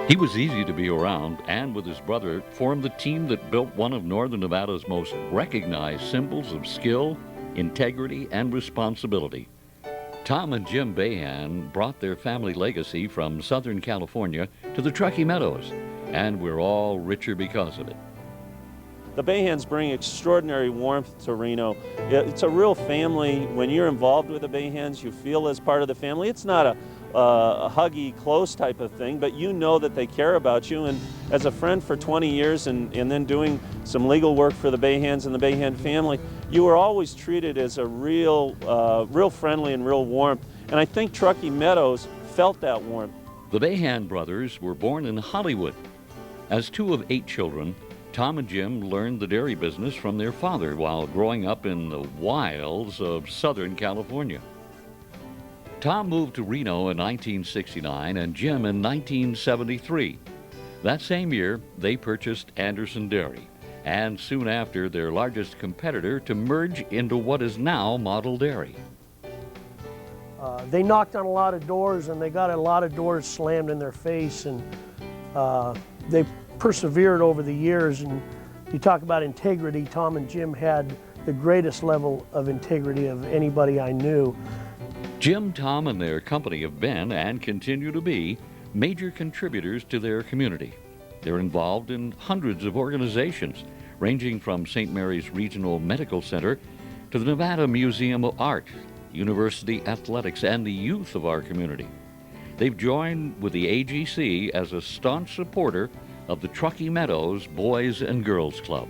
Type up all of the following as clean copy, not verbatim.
He was easy to be around and with his brother formed the team that built one of Northern Nevada's most recognized symbols of skill, integrity, and responsibility. Tom and Jim Bahan brought their family legacy from Southern California to the Truckee Meadows, and we're all richer because of it. The Bahans bring extraordinary warmth to Reno. It's a real family. When you're involved with the Bahans, you feel as part of the family. It's not a huggy, close type of thing, but you know that they care about you. And as a friend for 20 years and then doing some legal work for the Bahans and the Bahan family, you were always treated as a real friendly and real warmth. And I think Truckee Meadows felt that warmth. The Bahan brothers were born in Hollywood. As two of 8 children, Tom and Jim learned the dairy business from their father while growing up in the wilds of Southern California. Tom moved to Reno in 1969 and Jim in 1973. That same year, they purchased Anderson Dairy, and soon after, their largest competitor to merge into what is now Model Dairy. They knocked on a lot of doors and they got a lot of doors slammed in their face, and they persevered over the years. And you talk about integrity, Tom and Jim had the greatest level of integrity of anybody I knew. Jim, Tom, and their company have been and continue to be major contributors to their community. They're involved in hundreds of organizations, ranging from St. Mary's Regional Medical Center to the Nevada Museum of Art, university athletics, and the youth of our community. They've joined with the AGC as a staunch supporter of the Truckee Meadows Boys and Girls Club.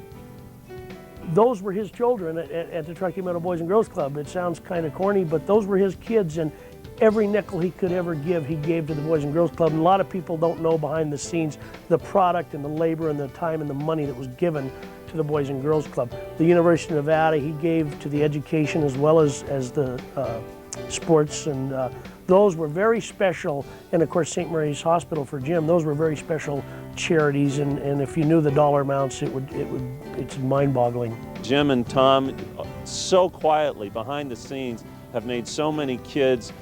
Those were his children at the Truckee Meadow Boys and Girls Club. It sounds kind of corny, but those were his kids, and every nickel he could ever give, he gave to the Boys and Girls Club. And a lot of people don't know behind the scenes the product and the labor and the time and the money that was given to the Boys and Girls Club. The University of Nevada, he gave to the education as well as the sports, and those were very special. And of course, St. Mary's Hospital for Jim, those were very special charities, and if you knew the dollar amounts, it's mind-boggling. Jim and Tom, so quietly behind the scenes, have made so many kids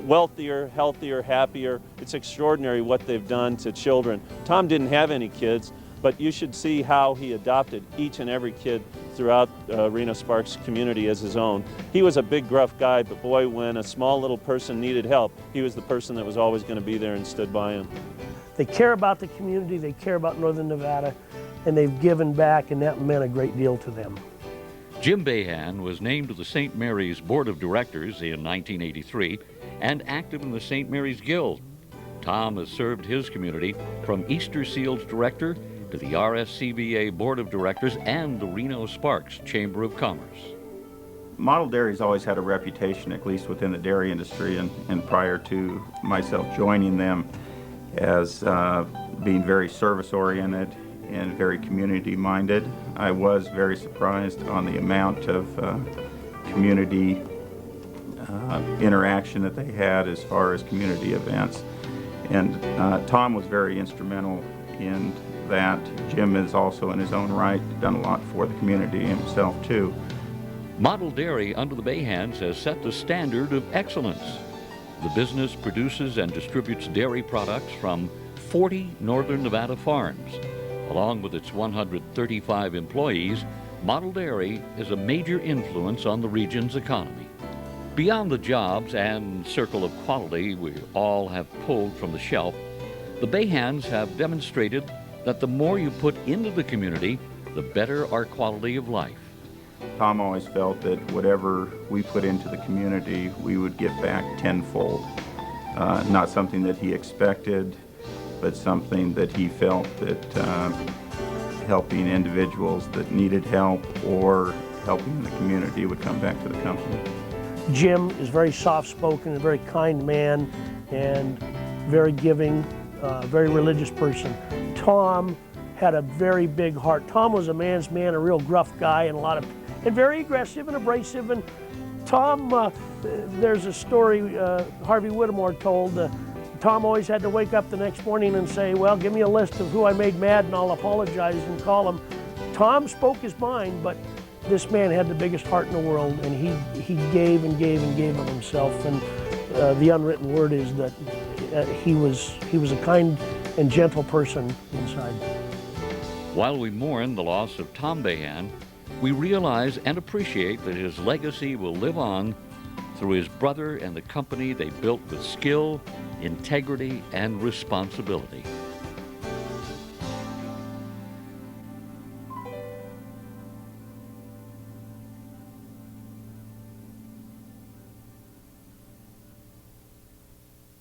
wealthier, healthier, happier. It's extraordinary what they've done to children. Tom didn't have any kids, but you should see how he adopted each and every kid throughout Reno Sparks community as his own. He was a big, gruff guy, but boy, when a small little person needed help, he was the person that was always going to be there and stood by him. They care about the community, they care about Northern Nevada, and they've given back, and that meant a great deal to them. Jim Bahan was named to the St. Mary's Board of Directors in 1983 and active in the St. Mary's Guild. Tom has served his community from Easter Seals Director to the RSCVA Board of Directors and the Reno Sparks Chamber of Commerce. Model Dairy's always had a reputation, at least within the dairy industry, and prior to myself joining them, as being very service-oriented and very community-minded. I was very surprised on the amount of community interaction that they had as far as community events. And Tom was very instrumental in that. Jim is also, in his own right, done a lot for the community himself too. Model Dairy under the Bahans has set the standard of excellence. The business produces and distributes dairy products from 40 Northern Nevada farms. Along with its 135 employees, Model Dairy is a major influence on the region's economy. Beyond the jobs and circle of quality we all have pulled from the shelf, the Bahans have demonstrated that the more you put into the community, the better our quality of life. Tom always felt that whatever we put into the community, we would get back tenfold. Not something that he expected, but something that he felt that helping individuals that needed help or helping the community would come back to the company. Jim is very soft-spoken, a very kind man, and very giving, very religious person. Tom had a very big heart. Tom was a man's man, a real gruff guy, and very aggressive and abrasive. And Tom, there's a story Harvey Whittemore told. Tom always had to wake up the next morning and say, well, give me a list of who I made mad and I'll apologize and call him. Tom spoke his mind, but this man had the biggest heart in the world, and he gave and gave and gave of himself. And the unwritten word is that he was a kind and gentle person inside. While we mourn the loss of Tom Bahan, we realize and appreciate that his legacy will live on through his brother and the company they built with skill, integrity, and responsibility.